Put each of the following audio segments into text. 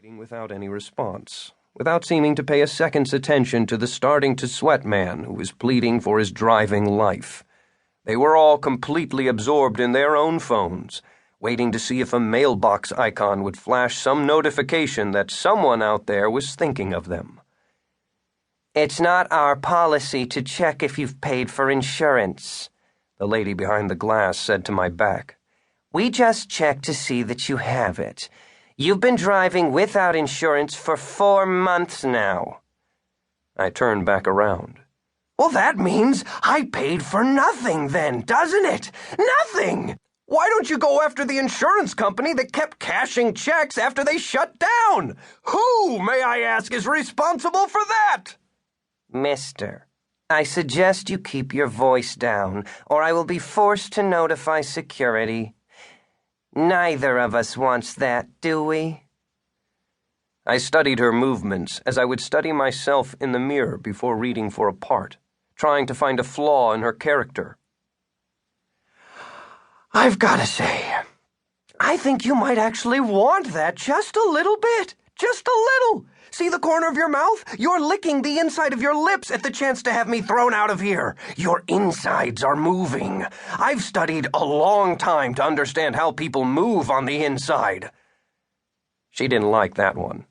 Without any response, without seeming to pay a second's attention to the starting-to-sweat man who was pleading for his driving life. They were all completely absorbed in their own phones, waiting to see if a mailbox icon would flash some notification that someone out there was thinking of them. "It's not our policy to check if you've paid for insurance," the lady behind the glass said to my back. "We just check to see that you have it. You've been driving without insurance for 4 months now." I turned back around. "Well, that means I paid for nothing then, doesn't it? Nothing! Why don't you go after the insurance company that kept cashing checks after they shut down? Who, may I ask, is responsible for that?" "Mister, I suggest you keep your voice down, or I will be forced to notify security. Neither of us wants that, do we?" I studied her movements as I would study myself in the mirror before reading for a part, trying to find a flaw in her character. "I've got to say, I think you might actually want that just a little bit. Just a little. See the corner of your mouth? You're licking the inside of your lips at the chance to have me thrown out of here. Your insides are moving. I've studied a long time to understand how people move on the inside." She didn't like that one.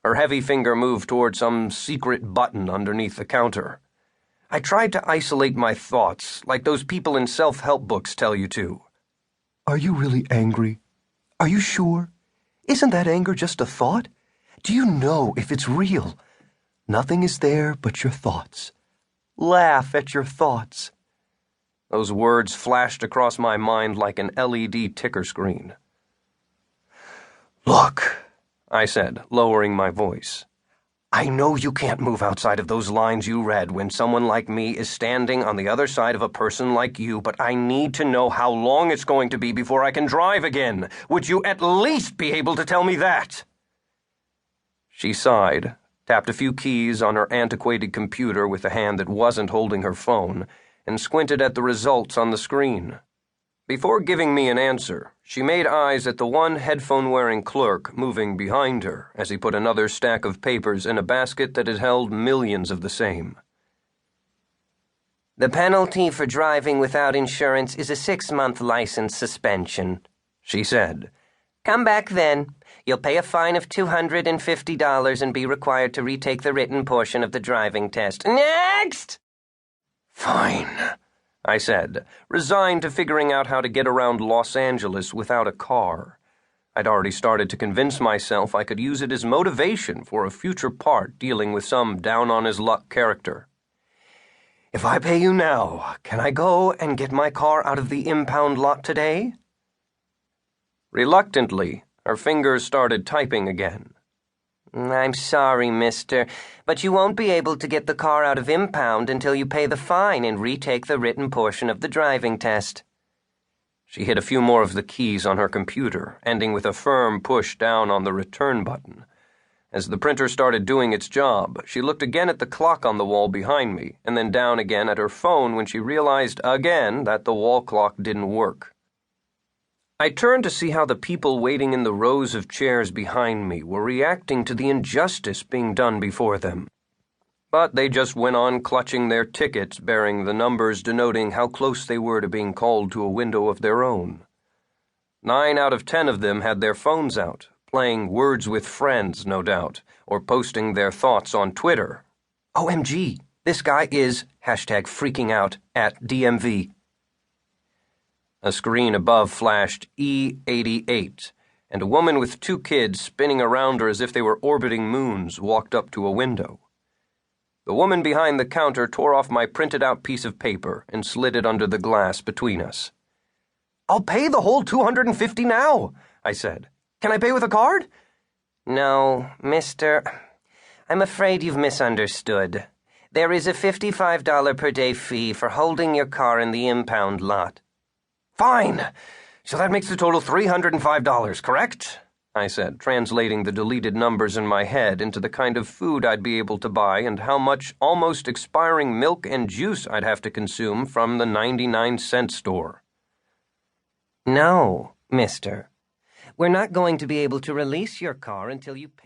Her heavy finger moved toward some secret button underneath the counter. I tried to isolate my thoughts, like those people in self-help books tell you to. "Are you really angry? Are you sure? Isn't that anger just a thought? Do you know if it's real? Nothing is there but your thoughts. Laugh at your thoughts." Those words flashed across my mind like an LED ticker screen. "Look," I said, lowering my voice. "I know you can't move outside of those lines you read when someone like me is standing on the other side of a person like you, but I need to know how long it's going to be before I can drive again. Would you at least be able to tell me that?" She sighed, tapped a few keys on her antiquated computer with a hand that wasn't holding her phone, and squinted at the results on the screen. Before giving me an answer, she made eyes at the one headphone-wearing clerk moving behind her as he put another stack of papers in a basket that had held millions of the same. "The penalty for driving without insurance is a 6-month license suspension," she said. "Come back then. You'll pay a fine of $250 and be required to retake the written portion of the driving test. Next!" "Fine," I said, resigned to figuring out how to get around Los Angeles without a car. I'd already started to convince myself I could use it as motivation for a future part dealing with some down-on-his-luck character. "If I pay you now, can I go and get my car out of the impound lot today?" Reluctantly, her fingers started typing again. "I'm sorry, mister, but you won't be able to get the car out of impound until you pay the fine and retake the written portion of the driving test." She hit a few more of the keys on her computer, ending with a firm push down on the return button. As the printer started doing its job, she looked again at the clock on the wall behind me, and then down again at her phone when she realized again that the wall clock didn't work. I turned to see how the people waiting in the rows of chairs behind me were reacting to the injustice being done before them. But they just went on clutching their tickets bearing the numbers denoting how close they were to being called to a window of their own. 9 out of 10 of them had their phones out, playing Words with Friends, no doubt, or posting their thoughts on Twitter. "OMG, this guy is #freaking-out at DMV." A screen above flashed E88, and a woman with 2 kids spinning around her as if they were orbiting moons walked up to a window. The woman behind the counter tore off my printed-out piece of paper and slid it under the glass between us. "I'll pay the whole $250 now," I said. "Can I pay with a card?" "No, mister. I'm afraid you've misunderstood. There is a $55 per day fee for holding your car in the impound lot." "Fine. So that makes the total $305, correct?" I said, translating the deleted numbers in my head into the kind of food I'd be able to buy and how much almost expiring milk and juice I'd have to consume from the 99-cent store. "No, mister. We're not going to be able to release your car until you pay."